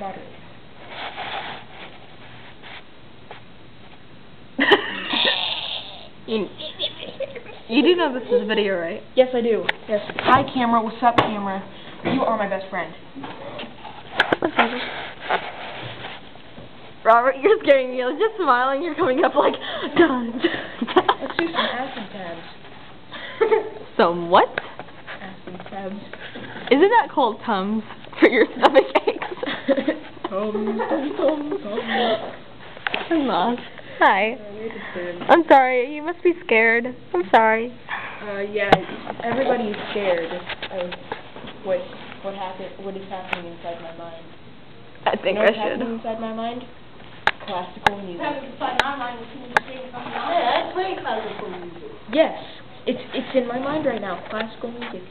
battery. You do know this is a video, right? Yes, I do. Yes. Hi, camera. What's up, camera? You are my best friend. Robert, you're scaring me. You're just smiling. You're coming up like, done. Let's do some acid tabs. Some what? Acid tabs. Isn't that called Tums for your stomach aches? Tums. I'm lost. Hi. I'm sorry. You must be scared. I'm sorry. Yeah. Everybody's scared of what happened. What is happening inside my mind. I think you know I what's should. happening inside my mind? Classical music. Yes, it's in my mind right now. Classical music.